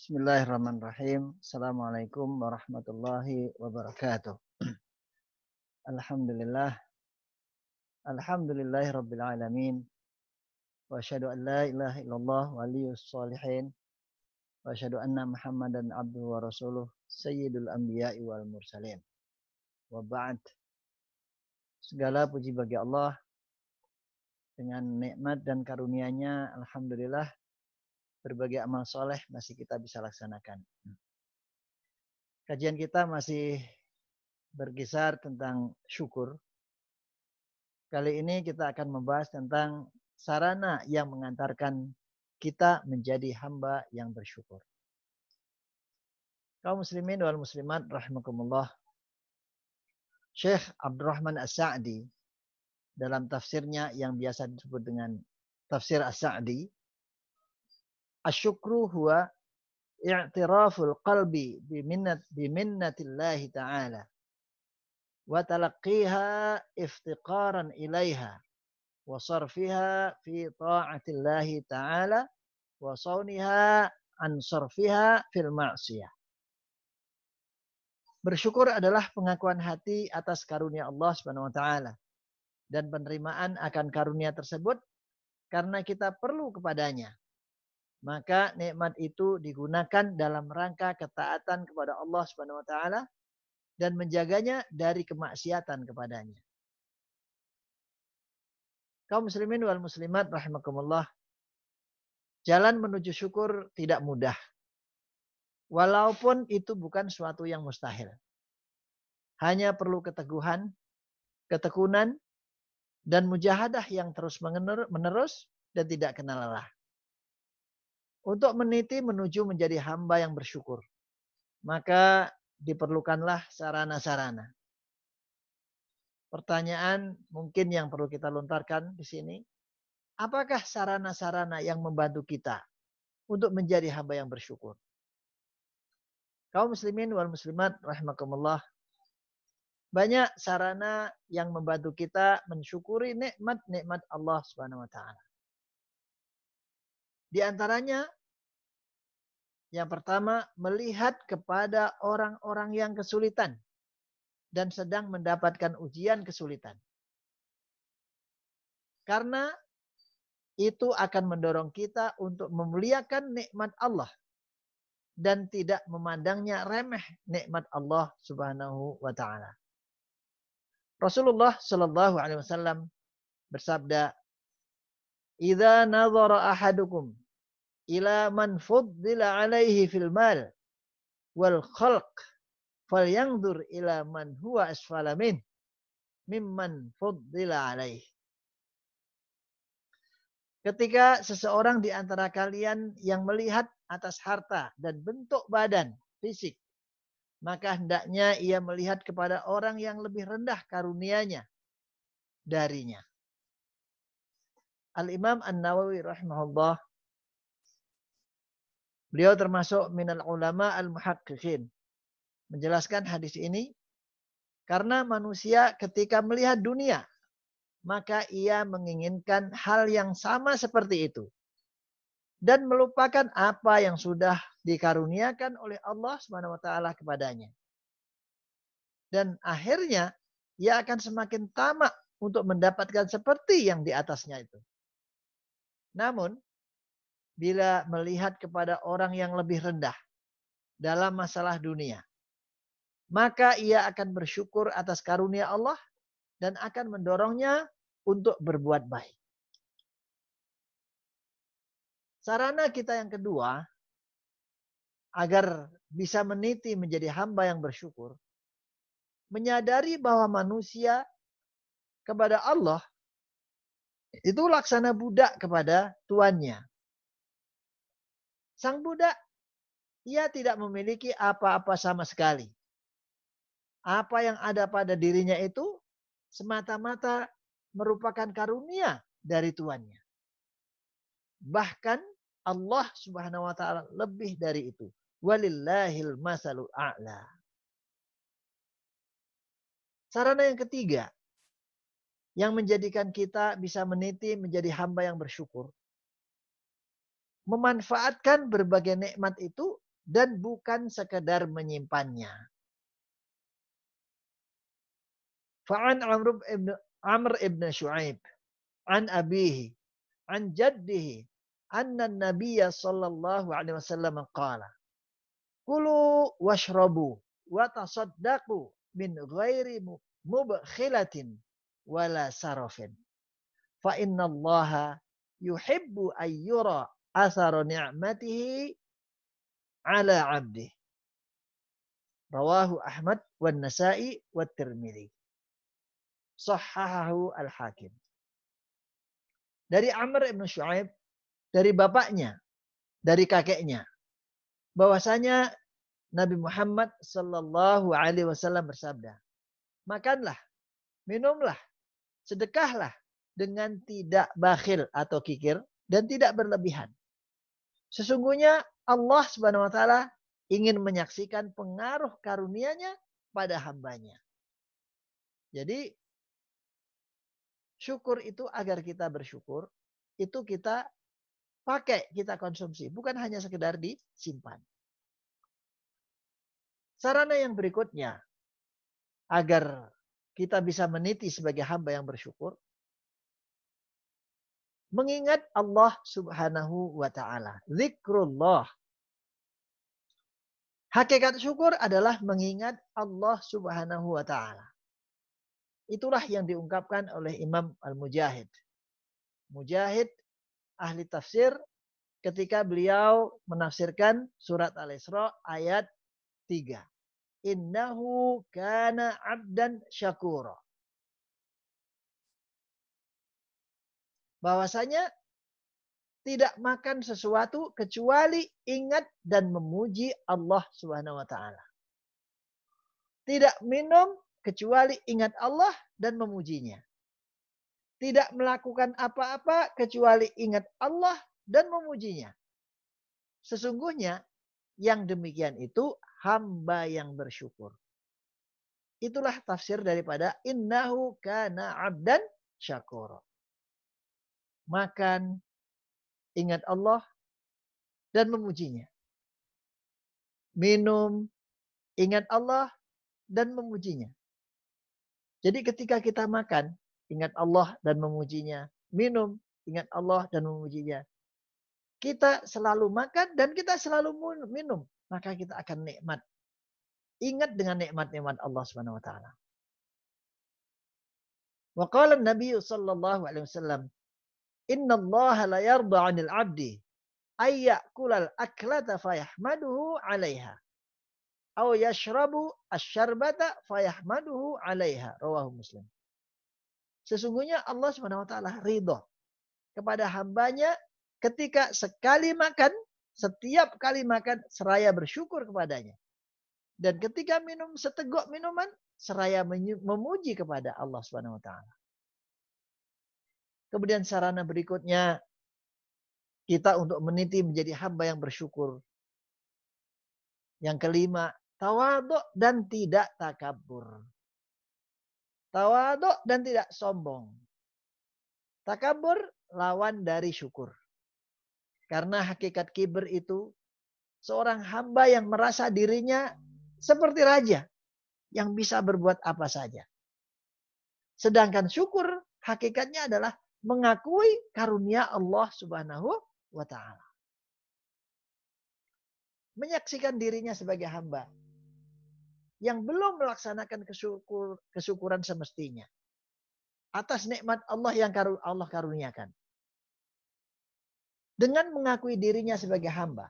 Bismillahirrahmanirrahim. Assalamualaikum warahmatullahi wabarakatuh. Alhamdulillah. Alhamdulillahi rabbil alamin. Wa asyhadu an la ilaha illallah waliyus shalihin. Wa asyhadu anna Muhammadan abduhu wa rasuluh sayyidul anbiya'i wal mursalin. Wa ba'd. Segala puji bagi Allah dengan nikmat dan karunia-Nya, alhamdulillah berbagai amal soleh masih kita bisa laksanakan. Kajian kita masih berkisar tentang syukur. Kali ini kita akan membahas tentang sarana yang mengantarkan kita menjadi hamba yang bersyukur. Kaum muslimin wal muslimat rahimakumullah. Syekh Abdurrahman As-Sa'di dalam tafsirnya yang biasa disebut dengan tafsir As-Sa'di, asyukru huwa i'tiraful qalbi biminnatillahi ta'ala wa talaqqiha iftiqaran ilaiha wa sarfiha fi ta'atillahi ta'ala wa sauniha an sarfiha fil ma'siyah. Bersyukur adalah pengakuan hati atas karunia Allah Subhanahu wa taala dan penerimaan akan karunia tersebut karena kita perlu kepadanya. Maka nikmat itu digunakan dalam rangka ketaatan kepada Allah Subhanahu wa taala dan menjaganya dari kemaksiatan kepadanya. Kaum muslimin wal muslimat rahimakumullah, jalan menuju syukur tidak mudah. Walaupun itu bukan suatu yang mustahil. Hanya perlu keteguhan, ketekunan, dan mujahadah yang terus menerus dan tidak kenal lelah. Untuk meniti menuju menjadi hamba yang bersyukur, maka diperlukanlah sarana-sarana. Pertanyaan mungkin yang perlu kita lontarkan di sini, apakah sarana-sarana yang membantu kita untuk menjadi hamba yang bersyukur? Kaum muslimin wal muslimat rahimakumullah, banyak sarana yang membantu kita mensyukuri nikmat-nikmat Allah Subhanahu wa taala. Di antaranya yang pertama, melihat kepada orang-orang yang kesulitan dan sedang mendapatkan ujian kesulitan. Karena itu akan mendorong kita untuk memuliakan nikmat Allah dan tidak memandangnya remeh nikmat Allah Subhanahu wa taala. Rasulullah sallallahu alaihi wasallam bersabda, "Idza nadhara ahadukum ila man fuddila alaihi fil mal wal khalq falyanzur ila man huwa asfala mimman fuddila alaihi." Ketika seseorang di antara kalian yang melihat atas harta dan bentuk badan, fisik, maka hendaknya ia melihat kepada orang yang lebih rendah karunianya darinya. Al-Imam An-Nawawi rahimahullah, beliau termasuk minal ulama al-muhaqqiqin, menjelaskan hadis ini karena manusia ketika melihat dunia, maka ia menginginkan hal yang sama seperti itu. Dan melupakan apa yang sudah dikaruniakan oleh Allah Subhanahu wa taala kepadanya. Dan akhirnya ia akan semakin tamak untuk mendapatkan seperti yang di atasnya itu. Namun bila melihat kepada orang yang lebih rendah dalam masalah dunia, maka ia akan bersyukur atas karunia Allah dan akan mendorongnya untuk berbuat baik. Sarana kita yang kedua, agar bisa meniti menjadi hamba yang bersyukur, menyadari bahwa manusia kepada Allah itu laksana budak kepada tuannya. Sang budak, ia tidak memiliki apa-apa sama sekali. Apa yang ada pada dirinya itu semata-mata merupakan karunia dari tuannya. Bahkan Allah Subhanahu wa taala lebih dari itu. Walillahil masalul a'la. Sarana yang ketiga yang menjadikan kita bisa meniti menjadi hamba yang bersyukur, memanfaatkan berbagai nikmat itu dan bukan sekedar menyimpannya. Fa'an Amr ibn Shu'aib an abihi an jaddihi anna an-nabiyya sallallahu alaihi wasallam qala kulu washrabu wa tasaddaqu min ghairi mubkhilatin wala sarafin fa innallaha yuhibbu ayyura athara ni'matihi ala 'abdihi. Rawahu Ahmad wan Nasa'i wat Tirmidzi. Sahhahahu Al-Hakim. Dari Amr ibn Shu'aib, dari bapaknya, dari kakeknya, bahwasanya Nabi Muhammad sallallahu alaihi wasallam bersabda, makanlah, minumlah, sedekahlah dengan tidak bakhil atau kikir dan tidak berlebihan. Sesungguhnya Allah Subhanahu wa taala ingin menyaksikan pengaruh karunia-Nya pada hambanya. Jadi syukur itu agar kita bersyukur, itu kita pakai, kita konsumsi, bukan hanya sekedar disimpan. Sarana yang berikutnya agar kita bisa meniti sebagai hamba yang bersyukur, mengingat Allah Subhanahu wa taala. Zikrullah. Hakikat syukur adalah mengingat Allah Subhanahu wa taala. Itulah yang diungkapkan oleh Imam Al-Mujahid. Mujahid ahli tafsir ketika beliau menafsirkan surat Al-Isra ayat 3. Innahu kana 'abdan syakura. Bahwasanya tidak makan sesuatu kecuali ingat dan memuji Allah Subhanahu wa taala. Tidak minum kecuali ingat Allah dan memujinya. Tidak melakukan apa-apa kecuali ingat Allah dan memujinya. Sesungguhnya yang demikian itu hamba yang bersyukur. Itulah tafsir daripada innahu kana 'abdan syakura. Makan, ingat Allah dan memujinya. Minum, ingat Allah dan memujinya. Jadi ketika kita makan, ingat Allah dan memujinya. Minum, ingat Allah dan memujinya. Kita selalu makan dan kita selalu minum. Maka kita akan nikmat. Ingat dengan nikmat-nikmat Allah Subhanahu wa taala. Wa qala an-nabiy sallallahu alaihi wasallam, "Inna Allah la yarda 'anil 'abdi ay ya'kulal aklata fayahmaduhu 'alaiha aw yashrabu asy-syarbata fayahmaduhu 'alaiha." Rawahu Muslim. Sesungguhnya Allah Subhanahu wa taala ridha kepada hambanya ketika sekali makan, setiap kali makan seraya bersyukur kepadanya. Dan ketika minum seteguk minuman seraya memuji kepada Allah Subhanahu wa taala. Kemudian sarana berikutnya kita untuk meniti menjadi hamba yang bersyukur. Yang kelima, tawadhu dan tidak takabur. Tawadhu dan tidak sombong. Takabur lawan dari syukur. Karena hakikat kibir itu seorang hamba yang merasa dirinya seperti raja yang bisa berbuat apa saja. Sedangkan syukur hakikatnya adalah mengakui karunia Allah Subhanahu wa taala. Menyaksikan dirinya sebagai hamba yang belum melaksanakan kesyukuran semestinya atas nikmat Allah yang Allah karuniakan. Dengan mengakui dirinya sebagai hamba,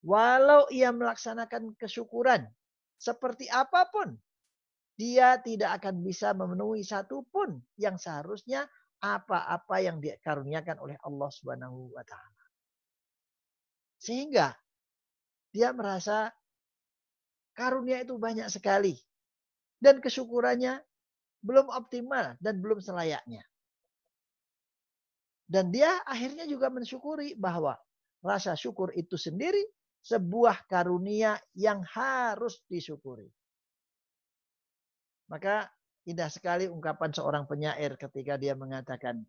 walau ia melaksanakan kesyukuran seperti apapun, dia tidak akan bisa memenuhi satu pun yang seharusnya apa-apa yang dikaruniakan oleh Allah Subhanahu wa taala. Sehingga dia merasa karunia itu banyak sekali dan kesyukurannya belum optimal dan belum selayaknya. Dan dia akhirnya juga mensyukuri bahwa rasa syukur itu sendiri sebuah karunia yang harus disyukuri. Maka indah sekali ungkapan seorang penyair ketika dia mengatakan,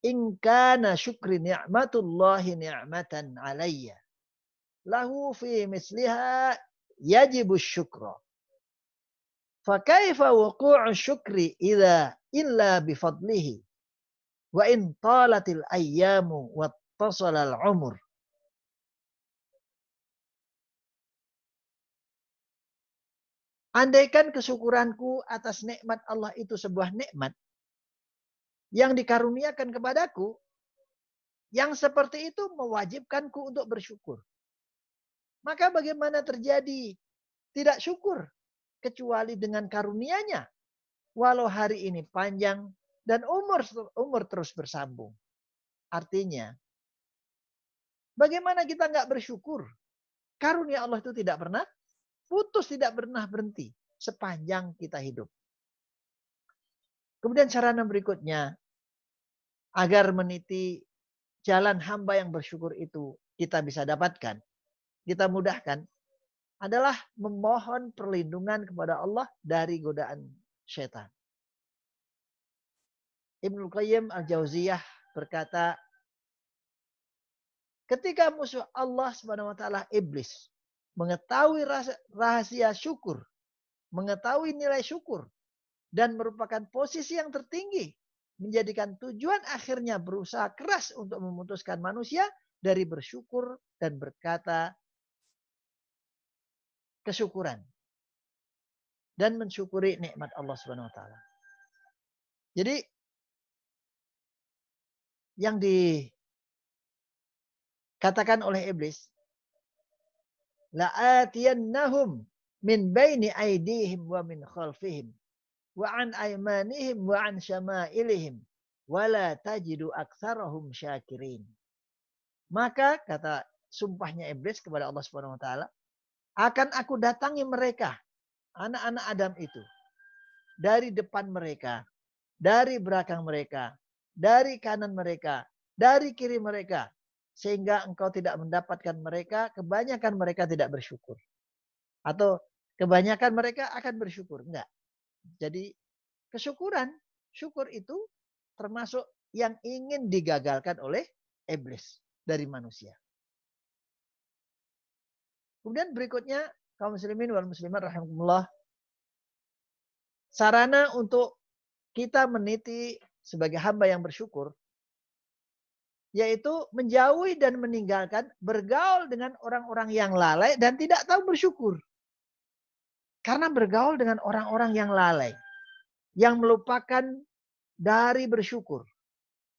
"In kana syukri ni'matullahi ni'matan 'alayya lahu fi misliha yajibu syukra. Fakaifa wuqu'u syukri illa bifadlihi wa in talatil ayyamu wattasalal umur. Andaikan kesyukuranku atas nikmat Allah itu sebuah nikmat yang dikaruniakan kepadaku, yang seperti itu mewajibkanku untuk bersyukur. Maka bagaimana terjadi tidak syukur kecuali dengan karunia-Nya, walau hari ini panjang dan umur terus bersambung. Artinya, bagaimana kita nggak bersyukur? Karunia Allah itu tidak pernah putus, tidak pernah berhenti sepanjang kita hidup. Kemudian sarana berikutnya, agar meniti jalan hamba yang bersyukur itu kita bisa dapatkan, kita mudahkan, adalah memohon perlindungan kepada Allah dari godaan syaitan. Ibnu Qayyim Al-Jauziyah berkata, ketika musuh Allah Subhanahu wa taala iblis mengetahui rahasia syukur, mengetahui nilai syukur dan merupakan posisi yang tertinggi, menjadikan tujuan akhirnya berusaha keras untuk memutuskan manusia dari bersyukur dan berkata kesyukuran dan mensyukuri nikmat Allah Subhanahu wa taala. Jadi yang dikatakan oleh iblis, la'atiyannahum min baini aydihim wa min khalfihim wa an aymanihim wa an syama'ilihim wa la tajidu aktsarahum syakirin. Maka kata sumpahnya iblis kepada Allah Subhanahu wa taala, akan aku datangi mereka, anak-anak Adam itu, dari depan mereka, dari belakang mereka, dari kanan mereka, dari kiri mereka, sehingga engkau tidak mendapatkan mereka, kebanyakan mereka tidak bersyukur. Atau kebanyakan mereka akan bersyukur. Enggak. Jadi kesyukuran, syukur itu termasuk yang ingin digagalkan oleh iblis dari manusia. Kemudian berikutnya, kaum muslimin wal muslimat rahimakumullah, sarana untuk kita meniti sebagai hamba yang bersyukur, yaitu menjauhi dan meninggalkan bergaul dengan orang-orang yang lalai dan tidak tahu bersyukur. Karena bergaul dengan orang-orang yang lalai, yang melupakan dari bersyukur,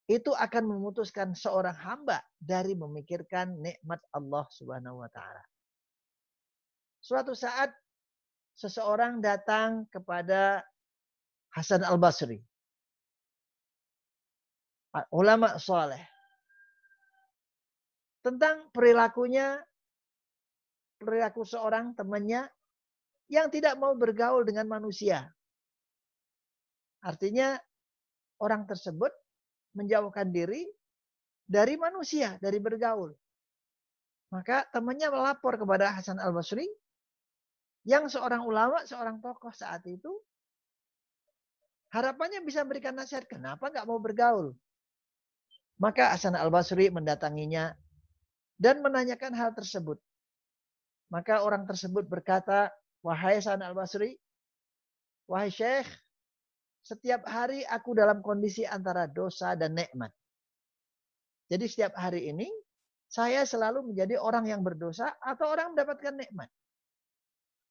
itu akan memutuskan seorang hamba dari memikirkan nikmat Allah Subhanahu wa taala. Suatu saat seseorang datang kepada Hasan Al-Basri, ulama saleh, tentang perilaku seorang temannya yang tidak mau bergaul dengan manusia. Artinya orang tersebut menjauhkan diri dari manusia, dari bergaul. Maka temannya melapor kepada Hasan Al-Basri, yang seorang ulama, seorang tokoh saat itu, harapannya bisa memberikan nasihat, kenapa nggak mau bergaul? Maka Hasan Al-Basri mendatanginya dan menanyakan hal tersebut. Maka orang tersebut berkata, wahai Hasan Al-Basri, wahai Syekh, setiap hari aku dalam kondisi antara dosa dan nikmat. Jadi setiap hari ini, saya selalu menjadi orang yang berdosa atau orang mendapatkan nikmat.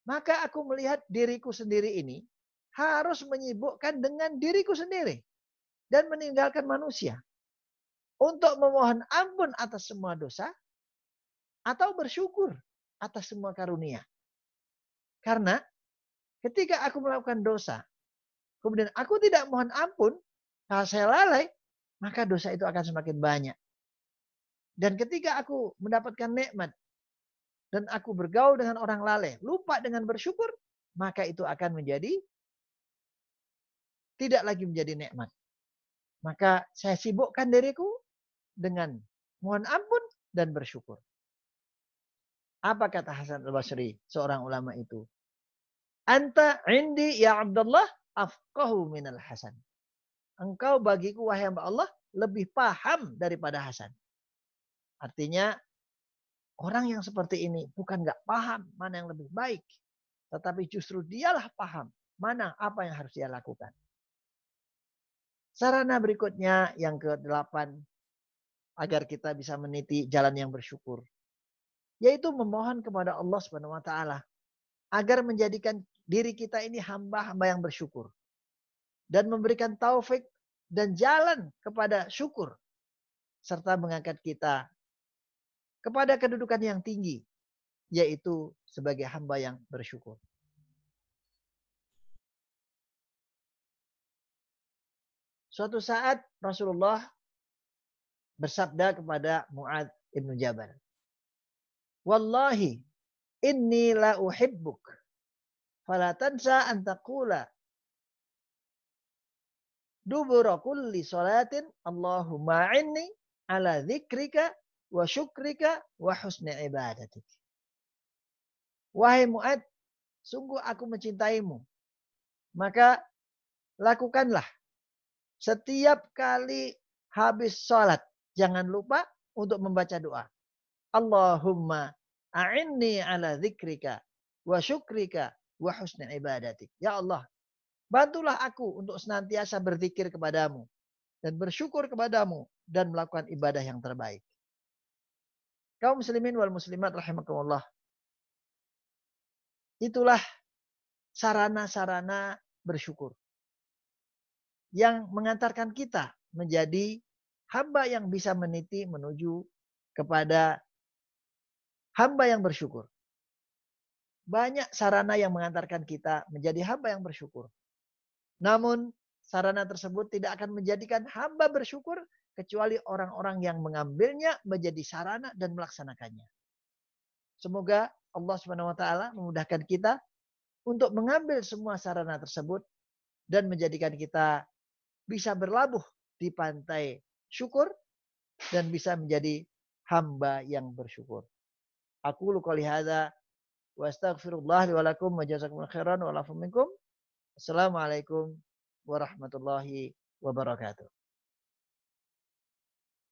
Maka aku melihat diriku sendiri ini harus menyibukkan dengan diriku sendiri dan meninggalkan manusia untuk memohon ampun atas semua dosa atau bersyukur atas semua karunia. Karena ketika aku melakukan dosa, kemudian aku tidak mohon ampun, kalau saya lalai, maka dosa itu akan semakin banyak. Dan ketika aku mendapatkan nikmat dan aku bergaul dengan orang lalai, lupa dengan bersyukur, maka itu akan menjadi tidak lagi menjadi nikmat. Maka saya sibukkan diriku dengan mohon ampun dan bersyukur. Apa kata Hasan Al-Basri, seorang ulama itu? Anta indi ya Abdullah afqahu minal Hasan. Engkau bagiku wahai hamba Allah lebih paham daripada Hasan. Artinya Orang yang seperti ini bukan nggak paham mana yang lebih baik. Tetapi justru dialah paham mana apa yang harus dia lakukan. Sarana berikutnya yang ke-8 agar kita bisa meniti jalan yang bersyukur, yaitu memohon kepada Allah Subhanahu wa taala agar menjadikan diri kita ini hamba-hamba yang bersyukur dan memberikan taufik dan jalan kepada syukur serta mengangkat kita kepada kedudukan yang tinggi, yaitu sebagai hamba yang bersyukur. Suatu saat Rasulullah bersabda kepada Mu'adz ibnu Jabal, "Wallahi inni la uhibbuk, fala tansa an taqula dubura kulli salatin Allahumma inni ala dzikrika wa syukrika wa husni ibadatik." Wahai Mu'adz, sungguh aku mencintaimu. Maka lakukanlah setiap kali habis sholat. Jangan lupa untuk membaca doa. Allahumma a'inni ala dzikrika wa syukrika wa husni ibadatik. Ya Allah, bantulah aku untuk senantiasa berzikir kepadamu dan bersyukur kepadamu dan melakukan ibadah yang terbaik. Kaum muslimin wal muslimat rahimakumullah. Itulah sarana-sarana bersyukur yang mengantarkan kita menjadi hamba yang bisa meniti menuju kepada hamba yang bersyukur. Banyak sarana yang mengantarkan kita menjadi hamba yang bersyukur. Namun sarana tersebut tidak akan menjadikan hamba bersyukur kecuali orang-orang yang mengambilnya menjadi sarana dan melaksanakannya. Semoga Allah Subhanahu wa taala memudahkan kita untuk mengambil semua sarana tersebut dan menjadikan kita bisa berlabuh di pantai syukur dan bisa menjadi hamba yang bersyukur. Aku qouli hadza wa astaghfirullah li wa lakum wa jazakumullahu khairan wa lafu minkum. Assalamualaikum warahmatullahi wabarakatuh.